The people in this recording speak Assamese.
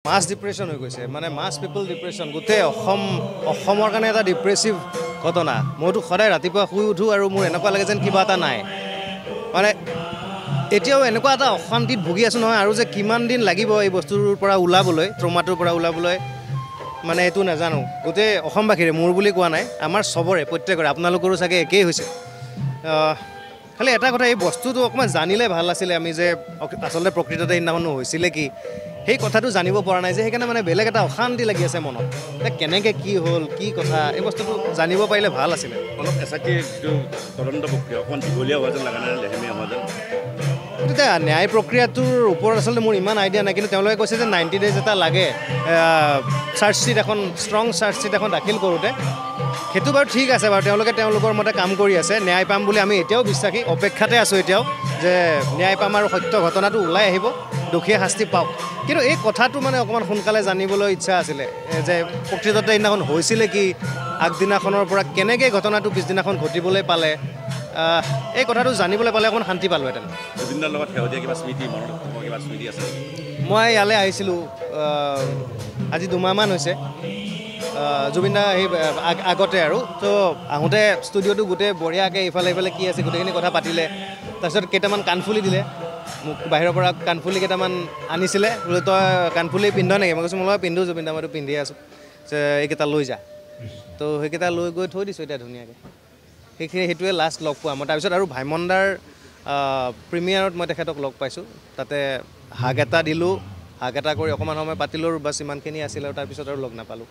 মাছ ডিপ্ৰেশ্যন হৈ গৈছে মানে মাছ পিপল ডিপ্ৰেশ্যন গোটেই অসমৰ কাৰণে এটা ডিপ্ৰেছিভ ঘটনা মইতো সদায় ৰাতিপুৱা শুই উঠোঁ আৰু মোৰ এনেকুৱা লাগে যেন কিবা এটা নাই মানে এতিয়াও এনেকুৱা এটা অশান্তিত ভুগি আছোঁ নহয় আৰু যে কিমান দিন লাগিব এই বস্তুৰ পৰা ওলাবলৈ ট্ৰমাটোৰ পৰা ওলাবলৈ মানে এইটো নাজানো গোটেই অসমবাসীৰে মোৰ বুলি কোৱা নাই আমাৰ চবৰে প্ৰত্যেকৰে আপোনালোকৰো চাগে একেই হৈছে খালি এটা কথা এই বস্তুটো অকণমান জানিলে ভাল আছিলে আমি যে আচলতে প্ৰকৃততে সেইদিনাখন হৈছিলে কি সেই কথাটো জানিব পৰা নাই যে সেইকাৰণে মানে বেলেগ এটা অশান্তি লাগি আছে মনত এতিয়া কেনেকৈ কি হ'ল কি কথা এই বস্তুটো জানিব পাৰিলে ভাল আছিলে অলপ এছাইটি যিটো তদন্ত প্ৰক্ৰিয়া অকণমান দীঘলীয়া হোৱা যেন লগা নাই লেহেমীয়া হোৱা যেন এতিয়া ন্যায় প্ৰক্ৰিয়াটোৰ ওপৰত আচলতে মোৰ ইমান আইডিয়া নাই কিন্তু তেওঁলোকে কৈছে যে 90 ডেজ এটা লাগে চাৰ্জশ্বীট এখন ষ্ট্ৰং চাৰ্জশ্বীট এখন দাখিল কৰোঁতে সেইটো বাৰু ঠিক আছে বাৰু তেওঁলোকে তেওঁলোকৰ মতে কাম কৰি আছে ন্যায় পাম বুলি আমি এতিয়াও বিশ্বাসী অপেক্ষাতে আছোঁ এতিয়াও যে ন্যায় পাম আৰু সত্য ঘটনাটো ওলাই আহিব দোষীয়ে শাস্তি পাওক কিন্তু এই কথাটো মানে অকণমান সোনকালে জানিবলৈ ইচ্ছা আছিলে যে প্ৰকৃততে সেইদিনাখন হৈছিলে কি আগদিনাখনৰ পৰা কেনেকৈ ঘটনাটো পিছদিনাখন ঘটিবলৈ পালে এই কথাটো জানিবলৈ পালে অকণমান শান্তি পালোঁহেঁতেন জুবিনদাৰ লগত শেহতীয়া কিবা স্মৃতি মনত কিবা স্মৃতি আছে মই ইয়ালৈ আহিছিলোঁ আজি 2 মাহমান হৈছে জুবিনদা সেই আগতে আৰু তো আহোঁতে ষ্টুডিঅ'টো গোটেই বঢ়িয়াকৈ ইফালে ইফালে কি আছে গোটেইখিনি কথা পাতিলে তাৰপিছত কেইটামান কাণফুলি দিলে মোক বাহিৰৰ পৰা কাণফুলি কেইটামান আনিছিলে বোলে তই কাণফুলি পিন্ধ নেকি মই কৈছোঁ মই পিন্ধোঁ জুবিনদা মইতো পিন্ধিয়ে আছোঁ যে এইকেইটা লৈ যা তো সেইকেইটা লৈ গৈ থৈ দিছোঁ এতিয়া ধুনীয়াকৈ সেইটোৱে লাষ্ট লগ পোৱা মই তাৰপিছত আৰু ভাইমনদাৰ প্ৰিমিয়াৰত মই তেখেতক লগ পাইছোঁ তাতে হাগ এটা দিলোঁ হাগ এটা কৰি অকণমান সময় পাতিলোঁ বাছ ইমানখিনি আছিল আৰু তাৰপিছত আৰু লগ নাপালোঁ